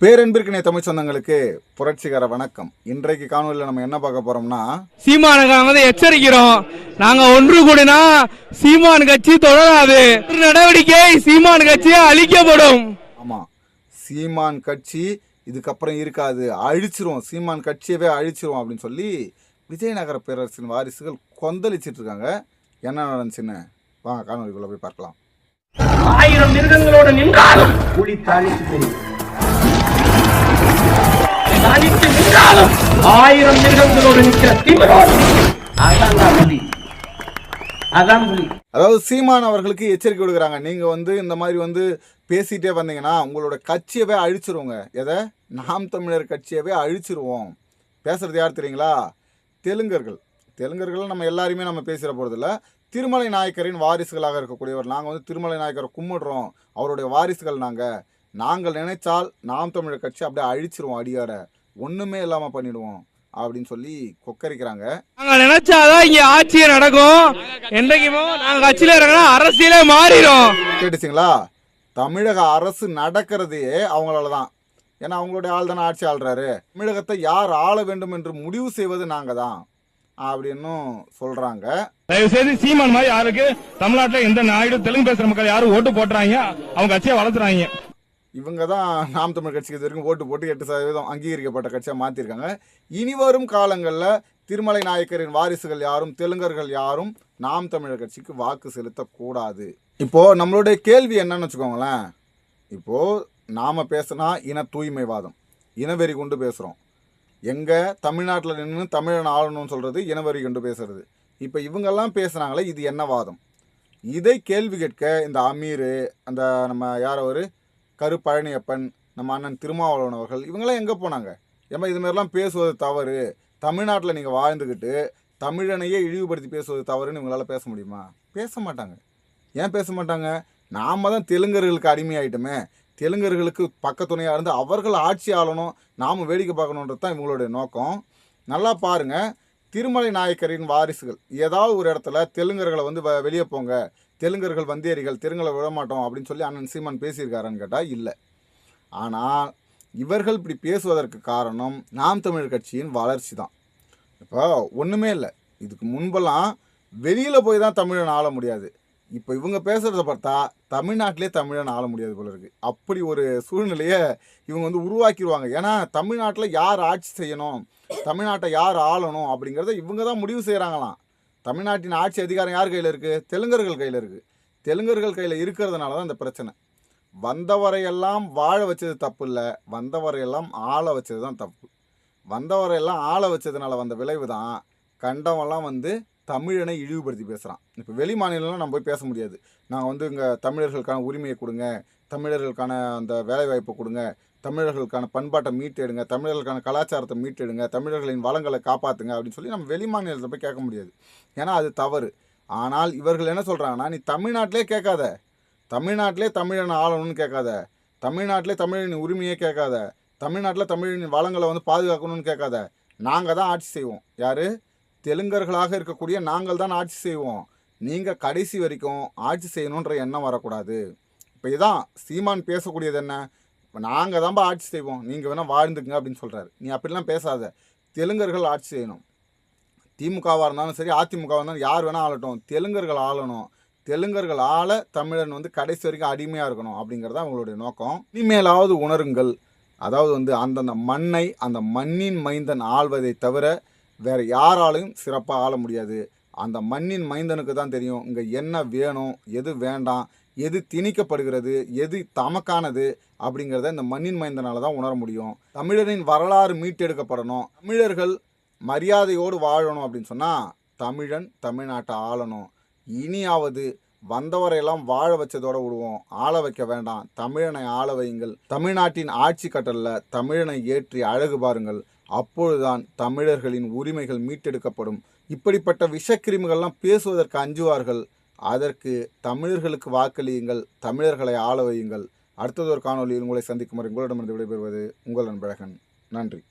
பேரன்பிற்கினை தமிழ் சொந்தங்களுக்கு புரட்சிகர வணக்கம். இன்றைக்கு காணொலியில் நம்ம என்ன பார்க்க போறோம்னா, சீமானுக்கு எச்சரிக்கிறோம். நாங்க ஒன்று கூடினா சீமான் கட்சி தொடராது, நடவடிக்கை சீமான் கட்சி அழிக்கப்படும். ஆமா, சீமான் கட்சி இதுக்கப்புறம் இருக்காது, அழிச்சிரும், சீமான் கட்சியவே அழிச்சிரும் அப்படின்னு சொல்லி விஜயநகர பேரரசின் வாரிசுகள் கொந்தளிச்சிட்டு இருக்காங்க. என்ன நடந்துச்சுன்னு வாங்க காணொலிக்குள்ள போய் பார்க்கலாம். 1000 மிருகங்களோட நின்றாலும் புலி தாளித்து தெரியும். 1000 மிருகங்களோடு நிற்கிற திமிரோடு அதான் புலி. அதாவது சீமான் அவர்களுக்கு எச்சரிக்கை விடுக்கிறாங்க. நீங்க இந்த மாதிரி பேசிட்டே வந்தீங்கன்னா உங்களோட கட்சியவே அழிச்சிருவோங்க. எதை? நாம் தமிழர் கட்சியவே அழிச்சிருவோம். பேசுறது யார் தெரியுங்களா? தெலுங்கர்கள் நம்ம எல்லாருமே நம்ம பேசுகிற போகிறதில்ல. திருமலை நாயக்கரின் வாரிசுகளாக இருக்கக்கூடியவர். நாங்கள் திருமலை நாயக்கரை கும்பிடுறோம், அவருடைய வாரிசுகள் நாங்கள் நினைச்சால் நாம் தமிழர் கட்சி அப்படியே அழிச்சிருவோம், அடியார ஒன்றுமே இல்லாமல் பண்ணிடுவோம் அப்படின்னு சொல்லி கொக்கரிக்கிறாங்க. நாங்கள் நினைச்சாதான் இங்கே ஆட்சியே நடக்கும். என்றைக்குமோ நாங்கள் கட்சியில் இருக்கிறோம், அரசியலே மாறிடும். கேட்டுச்சிங்களா? தமிழக அரசு நடக்கிறதே அவங்களால தான். ஏன்னா அவங்களுடைய ஆள் தானே ஆட்சி ஆள்றாரு. தமிழகத்தை யார் ஆள வேண்டும் என்று முடிவு செய்வது நாங்கள் தான் அப்படின்னு சொல்றாங்க. தயவுசெய்து சீமான் மாதிரி யாருக்கு தமிழ்நாட்டில் எந்த நாயுடு தெலுங்கு பேசுற மக்கள் யாரும் ஓட்டு போட்டுறாங்க, அவங்க கட்சியை வளர்த்துறாங்க. இவங்க தான் நாம் தமிழ் கட்சிக்கு இது வரைக்கும் ஓட்டு போட்டு 8% அங்கீகரிக்கப்பட்ட கட்சியாக மாற்றிருக்காங்க. இனி வரும் காலங்களில் திருமலை நாயக்கரின் வாரிசுகள் யாரும், தெலுங்கர்கள் யாரும் நாம் தமிழர் கட்சிக்கு வாக்கு செலுத்தக்கூடாது. இப்போது நம்மளுடைய கேள்வி என்னன்னு வச்சுக்கோங்களேன். இப்போது நாம் பேசுனா இன தூய்மைவாதம், இனவெறி கொண்டு பேசுகிறோம். எங்கள் தமிழ்நாட்டில் நின்று தமிழன் ஆளணும்னு சொல்கிறது இனவெறி கொண்டு பேசுறது. இப்போ இவங்கெல்லாம் பேசுனாங்களே, இது என்ன வாதம்? இதை கேள்வி கேட்க இந்த அமீர், அந்த நம்ம யார் அவர் கருப்பழனியப்பன், நம்ம அண்ணன் திருமாவளவன் அவர்கள், இவங்கெல்லாம் எங்கே போனாங்க? ஏமா இதுமாரிலாம் பேசுவது தவறு, தமிழ்நாட்டில் நீங்கள் வாழ்ந்துக்கிட்டு தமிழனையே இழிவுபடுத்தி பேசுவது தவறுன்னு இவங்களால் பேச முடியுமா? பேச மாட்டாங்க. ஏன் பேச மாட்டாங்க? நாம் தான் தெலுங்கர்களுக்கு அடிமையாயிட்டோமே. தெலுங்கர்களுக்கு பக்கத்துணையாக இருந்து அவர்கள் ஆட்சி ஆளணும், நாம் வேடிக்கை பார்க்கணுன்றது தான் இவங்களுடைய நோக்கம். நல்லா பாருங்கள், திருமலை நாயக்கரின் வாரிசுகள் ஏதாவது ஒரு இடத்துல தெலுங்கர்களை வெளியே போங்க, தெலுங்கர்கள் வந்தேரிகள், தெலுங்கலை விடமாட்டோம் அப்படின்னு சொல்லி அண்ணன் சீமான் பேசியிருக்காருன்னு கேட்டால் இல்லை. ஆனால் இவர்கள் இப்படி பேசுவதற்கு காரணம் நாம் தமிழர் கட்சியின் வளர்ச்சி தான். இப்போ ஒன்றுமே இல்லை, இதுக்கு முன்பெல்லாம் வெளியில் போய் தான் தமிழன் ஆள முடியாது. இப்போ இவங்க பேசுகிறத பார்த்தா தமிழ்நாட்டிலே தமிழன் ஆள முடியாது போல இருக்குது. அப்படி ஒரு சூழ்நிலையை இவங்க உருவாக்கிடுவாங்க. ஏன்னா தமிழ்நாட்டில் யார் ஆட்சி செய்யணும், தமிழ்நாட்டை யார் ஆளணும் அப்படிங்கிறத இவங்க தான் முடிவு செய்கிறாங்களாம். தமிழ்நாட்டின் ஆட்சி அதிகாரம் யார் கையில் இருக்குது? தெலுங்கர்கள் கையில் இருக்குது. தெலுங்கர்கள் கையில் இருக்கிறதுனால தான் இந்த பிரச்சனை. வந்தவரையெல்லாம் வாழ வச்சது தப்பு இல்லை, வந்தவரையெல்லாம் ஆள வச்சது தான் தப்பு. வந்தவரையெல்லாம் ஆள வச்சதுனால வந்த விளைவு தான் கண்டவெல்லாம் தமிழனை இழிவுபடுத்தி பேசுகிறான். இப்போ வெளி மாநிலம்லாம் நம்ம போய் பேச முடியாது. நாங்கள் இங்கே தமிழர்களுக்கான உரிமையை கொடுங்க, தமிழர்களுக்கான அந்த வேலைவாய்ப்பை கொடுங்க, தமிழர்களுக்கான பண்பாட்டை மீட்டெடுங்க, தமிழர்களுக்கான கலாச்சாரத்தை மீட்டெடுங்க, தமிழர்களின் வளங்களை காப்பாற்றுங்க அப்படின்னு சொல்லி நம்ம வெளி மாநிலத்தை போய் கேட்க முடியாது. ஏன்னா அது தவறு. ஆனால் இவர்கள் என்ன சொல்கிறாங்கன்னா, நீ தமிழ்நாட்டிலே கேட்காத, தமிழ்நாட்டிலே தமிழனை ஆளணும்னு கேட்காத, தமிழ்நாட்டிலே தமிழின் உரிமையே கேட்காத, தமிழ்நாட்டில் தமிழின் வளங்களை பாதுகாக்கணும்னு கேட்காத, நாங்கள் தான் ஆட்சி செய்வோம். யார்? தெலுங்கர்களாக இருக்கக்கூடிய நாங்கள் தான் ஆட்சி செய்வோம். நீங்கள் கடைசி வரைக்கும் ஆட்சி செய்யணுன்ற எண்ணம் வரக்கூடாது. இப்போ இதான் சீமான் பேசக்கூடியது. என்ன? இப்போ நாங்கள் தான்ப்பா ஆட்சி செய்வோம், நீங்கள் வேணால் வாழ்ந்துக்குங்க அப்படின்னு சொல்கிறாரு. நீ அப்படிலாம் பேசாத. தெலுங்கர்கள் ஆட்சி செய்யணும். திமுகவாக இருந்தாலும் சரி, அதிமுகவாக இருந்தாலும் யார் வேணால் ஆளட்டும், தெலுங்கர்கள் ஆளணும். தெலுங்கர்கள் ஆள தமிழன் கடைசி வரைக்கும் அடிமையாக இருக்கணும் அப்படிங்கிறது அவங்களுடைய நோக்கம். இனிமேலாவது உணருங்கள். அதாவது அந்தந்த மண்ணை அந்த மண்ணின் மைந்தன் ஆள்வதை தவிர வேறு யாராலையும் சிறப்பாக ஆள முடியாது. அந்த மண்ணின் மைந்தனுக்கு தான் தெரியும் இங்கே என்ன வேணும், எது வேண்டாம், எது திணிக்கப்படுகிறது, எது தமக்கானது அப்படிங்கிறத இந்த மண்ணின் மைந்தனால் தான் உணர முடியும். தமிழரின் வரலாறு மீட்டெடுக்கப்படணும், தமிழர்கள் மரியாதையோடு வாழணும் அப்படின்னு சொன்னால் தமிழன் தமிழ்நாட்டை ஆளணும். இனியாவது வந்தவரையெல்லாம் வாழ வச்சதோடு விடுவோம், ஆள வைக்க வேண்டாம், தமிழனை ஆள வையுங்கள். தமிழ்நாட்டின் ஆட்சி கட்டலில் தமிழனை ஏற்றி அழகு பாருங்கள். அப்பொழுதுதான் தமிழர்களின் உரிமைகள் மீட்டெடுக்கப்படும். இப்படிப்பட்ட விஷக்கிரிமிகள்லாம் பேசுவதற்கு அஞ்சுவார்கள். அதற்கு தமிழர்களுக்கு வாக்களியுங்கள், தமிழர்களை ஆள வையுங்கள். அடுத்ததொரு காணொலியில் உங்களை சந்திக்கும் வரை உங்களிடமிருந்து விடைபெறுவது உங்கள் அன்பழகன். நன்றி.